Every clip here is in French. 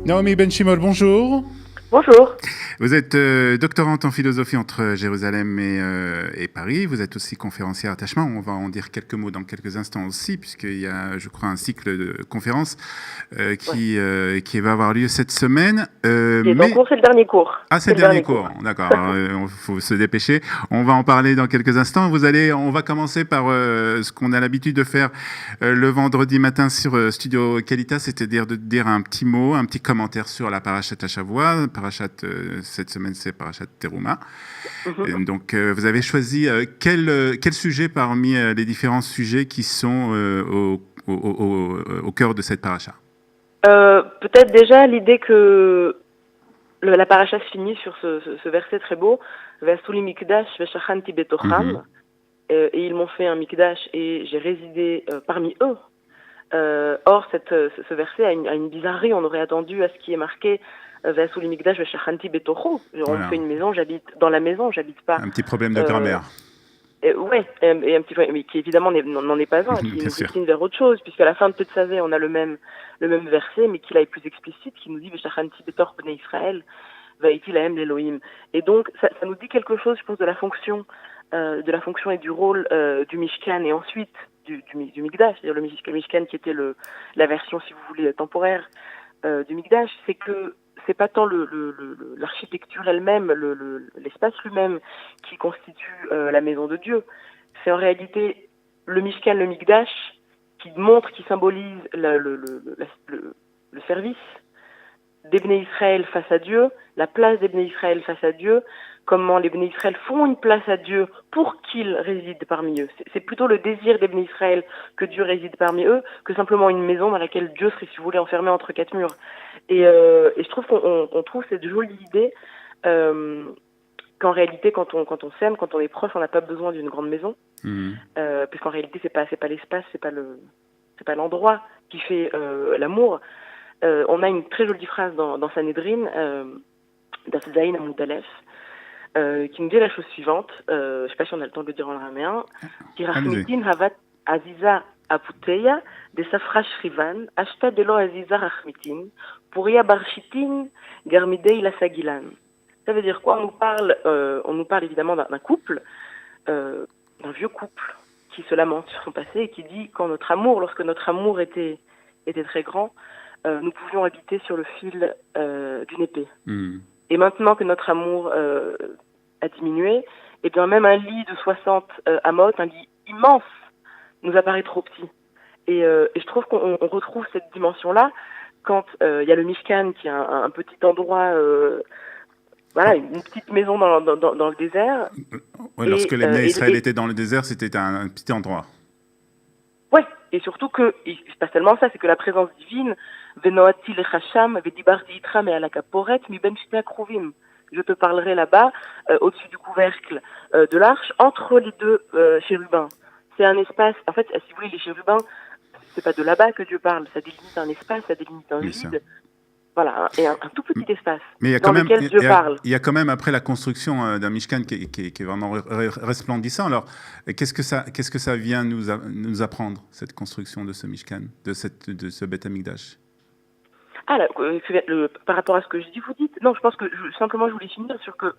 Naomi Benchimol, bonjour. Bonjour. Vous êtes doctorante en philosophie entre Jérusalem et Paris. Vous êtes aussi conférencière attachement. On va en dire quelques mots dans quelques instants aussi, puisqu'il y a, je crois, un cycle de conférences qui va avoir lieu cette semaine. Et en cours, c'est le dernier cours. Ah, c'est le dernier cours. D'accord. Il faut se dépêcher. On va en parler dans quelques instants. On va commencer par ce qu'on a l'habitude de faire le vendredi matin sur Studio Qualitas, c'est-à-dire de dire un petit mot, un petit commentaire sur la Parashat Hashavua. Parashat, cette semaine, c'est Parashat Teruma. Donc, vous avez choisi quel sujet parmi les différents sujets qui sont au cœur de cette paracha? Peut-être déjà l'idée que la paracha se finit sur ce verset très beau, Vasuli mikdash veshachanti betocham, et ils m'ont fait un mikdash et j'ai résidé parmi eux. Or, ce verset a une bizarrerie. On aurait attendu à ce qui est marqué Vasuli mikdash veshachanti betocho. On me fait une maison, j'habite dans la maison, j'habite pas. Un petit problème de grammaire. Ouais, et un petit peu, mais qui évidemment n'en est pas un, qui nous destine vers autre chose, puisqu'à la fin de Petsavé, on a le même verset, mais qui là est plus explicite, qui nous dit Veshachanti betor bnei Israël, vaïti lahem l'Elohim. Et donc, ça nous dit quelque chose, je pense, de la fonction et du rôle du Mishkan, et ensuite du Mikdash, c'est-à-dire le Mishkan qui était la version, si vous voulez, temporaire du Mikdash, c'est que c'est pas tant l'architecture elle-même, l'espace lui-même qui constitue la maison de Dieu. C'est en réalité le Mishkan, le Mikdash, qui symbolise le service des Bnei Israël face à Dieu, la place des Bnei Israël face à Dieu, comment les Bnei Israël font une place à Dieu pour qu'il réside parmi eux. C'est plutôt le désir des Bnei Israël que Dieu réside parmi eux, que simplement une maison dans laquelle Dieu serait, si vous voulez, enfermé entre quatre murs. Et je trouve qu'on trouve cette jolie idée qu'en réalité, quand on s'aime, quand on est proche, on n'a pas besoin d'une grande maison, puisqu'en réalité, c'est pas l'espace, c'est pas l'endroit qui fait l'amour. On a une très jolie phrase dans Sanhedrin, d'Aszaïn Amoud Aleph, qui nous dit la chose suivante, je ne sais pas si on a le temps de le dire en araméen, Kirachmitin havat aziza aputeya de safra shrivan, ashta delo aziza rachmitin, puria barshitin, garmidei la sagilan. Ça veut dire quoi? On nous parle évidemment d'un couple, d'un vieux couple, qui se lamente sur son passé et qui dit lorsque notre amour était très grand, nous pouvions habiter sur le fil d'une épée. Et maintenant que notre amour a diminué, et bien même un lit de 60 amot, un lit immense, nous apparaît trop petit. Et je trouve qu'on retrouve cette dimension-là quand il y a le Mishkan, qui est un petit endroit, une petite maison dans le désert. Ouais, lorsque les Bnei Israël étaient dans le désert, c'était un petit endroit. Ouais, et surtout que, il se passe tellement ça, c'est que la présence divine, Venoati lechasham, vedibarti itra me'alakaporet, mi ben shne akruvim. Je te parlerai là-bas, au-dessus du couvercle de l'arche, entre les deux chérubins. C'est un espace, en fait, si vous voulez, les chérubins, c'est pas de là-bas que Dieu parle, ça délimite un espace, ça délimite un vide. Voilà, et un tout petit espace dans lequel Dieu parle. Il y a quand même, après la construction d'un Mishkan qui est vraiment resplendissant, alors qu'est-ce que ça vient nous apprendre, cette construction de ce Mishkan, de ce Beth Amikdash? Par rapport à ce que je dis, vous dites? Non, je pense que simplement je voulais finir sur que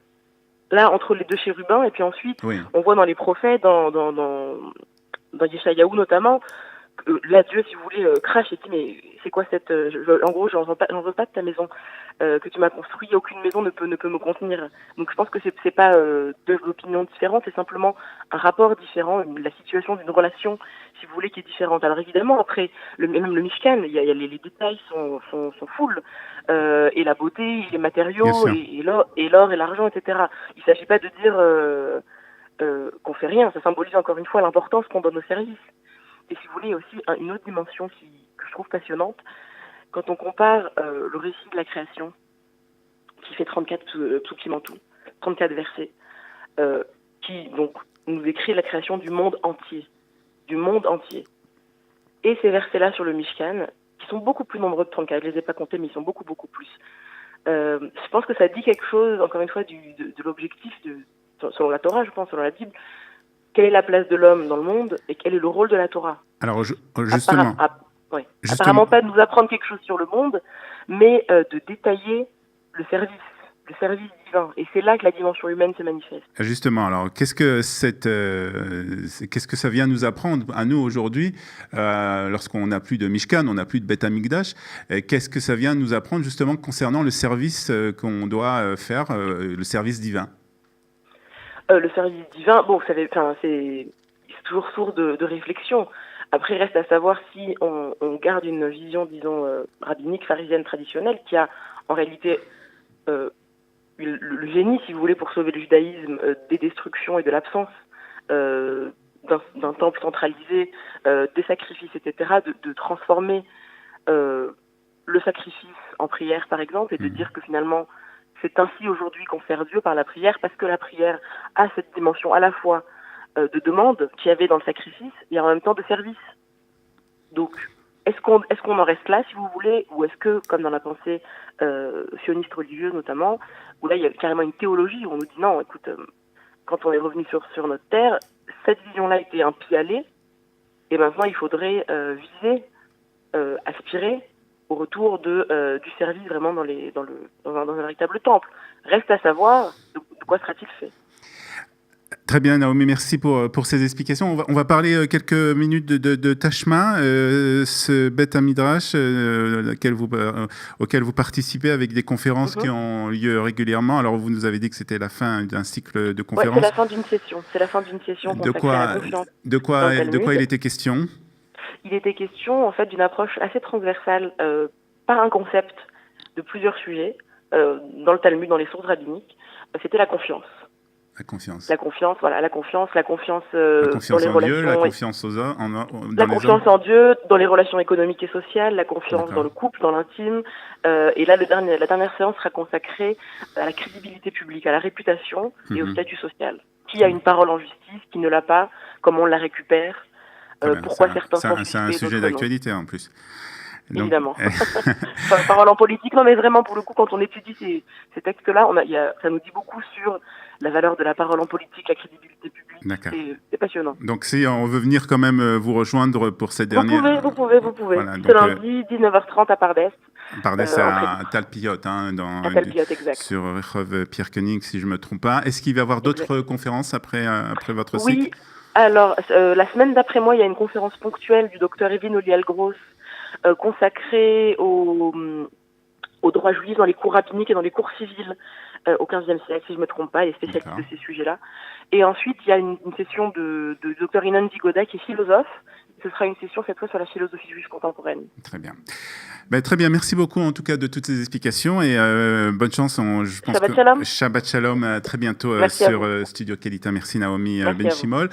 là, entre les deux chérubins, et puis ensuite, on voit dans les prophètes, dans Yeshayahu notamment, là, Dieu, si vous voulez, crache et dit, mais c'est quoi en gros, j'en veux pas de ta maison que tu m'as construit, aucune maison ne peut me contenir. Donc je pense que c'est pas deux opinions différentes, c'est simplement un rapport différent, la situation d'une relation, si vous voulez, qui est différente. Alors évidemment, après, même le Mishkan, les détails sont full, et la beauté, les matériaux, et l'or et l'argent, etc. Il s'agit pas de dire qu'on fait rien, ça symbolise encore une fois l'importance qu'on donne au service. Et si vous voulez, il y a aussi une autre dimension que je trouve passionnante, quand on compare le récit de la création, qui fait 34 tout, 34 versets, qui donc nous décrit la création du monde entier. Et ces versets-là sur le Mishkan, qui sont beaucoup plus nombreux que 34, je ne les ai pas comptés, mais ils sont beaucoup, beaucoup plus. Je pense que ça dit quelque chose, encore une fois, de l'objectif, selon la Torah, je pense, selon la Bible. Quelle est la place de l'homme dans le monde et quel est le rôle de la Torah? Alors, justement, Oui. Apparemment pas de nous apprendre quelque chose sur le monde, mais de détailler le service divin. Et c'est là que la dimension humaine se manifeste. Justement, alors qu'est-ce que ça vient nous apprendre à nous aujourd'hui, lorsqu'on n'a plus de Mishkan, on n'a plus de Beth Amikdash, qu'est-ce que ça vient nous apprendre justement concernant le service qu'on doit faire, le service divin? Le service divin, bon, vous savez, c'est toujours source de réflexion. Après, il reste à savoir si on garde une vision, disons, rabbinique, pharisienne traditionnelle, qui a en réalité le génie, si vous voulez, pour sauver le judaïsme des destructions et de l'absence d'un temple centralisé, des sacrifices, etc., de transformer le sacrifice en prière, par exemple, et de dire que finalement, c'est ainsi aujourd'hui qu'on sert Dieu par la prière, parce que la prière a cette dimension à la fois de demande qu'il y avait dans le sacrifice et en même temps de service. Donc, est-ce qu'on en reste là, si vous voulez, ou est-ce que, comme dans la pensée sioniste religieuse notamment, où là il y a carrément une théologie où on nous dit non, écoute, quand on est revenu sur notre terre, cette vision-là était un pis-aller, et maintenant il faudrait viser, aspirer au retour du service vraiment dans un véritable temple. Reste à savoir de quoi sera-t-il fait. Très bien, Naomi, merci pour ces explications. On va parler quelques minutes de Tashma, ce Beth Midrash auquel vous participez avec des conférences qui ont lieu régulièrement. Alors, vous nous avez dit que c'était la fin d'un cycle de conférences. Oui, c'est la fin d'une session. C'est la fin d'une session consacrée à la confiance. De quoi il était question? Il était question, en fait, d'une approche assez transversale par un concept de plusieurs sujets dans le Talmud, dans les sources rabbiniques. C'était la confiance. La confiance. La confiance, voilà, la confiance dans les en relations. Dieu, la confiance aux hommes, la confiance en Dieu, dans les relations économiques et sociales, la confiance dans le couple, dans l'intime. Et là, la dernière séance sera consacrée à la crédibilité publique, à la réputation et au statut social. Qui a une parole en justice, qui ne l'a pas, comment on la récupère, pourquoi certains sont suspects, c'est un sujet d'actualité en plus. Donc, évidemment. Parole en politique, non, mais vraiment, pour le coup, quand on étudie ces textes-là, ça nous dit beaucoup sur la valeur de la parole en politique, la crédibilité publique. C'est passionnant. Donc, si on veut venir quand même vous rejoindre pour cette dernière... Vous pouvez. Voilà, c'est lundi, 19h30 à Pardes. Pardes à Talpiot, à Talpiot, exact. Sur Rehov Pierre Koenig, si je ne me trompe pas. Est-ce qu'il va y avoir d'autres conférences après votre cycle? Oui, alors, la semaine d'après moi, il y a une conférence ponctuelle du docteur Evin Olial-Gross consacrée au droit juif dans les cours rabbiniques et dans les cours civils au XVe siècle, si je ne me trompe pas, il est spécialiste de ces sujets-là. Et ensuite, il y a une session de Dr Inon Zigoda, qui est philosophe. Ce sera une session cette fois sur la philosophie juive contemporaine. Très bien. Très bien, merci beaucoup en tout cas de toutes ces explications et bonne chance. Shabbat Shalom. Shabbat Shalom, à très bientôt sur Studio Kelita. Merci Naomi Ben Shimol.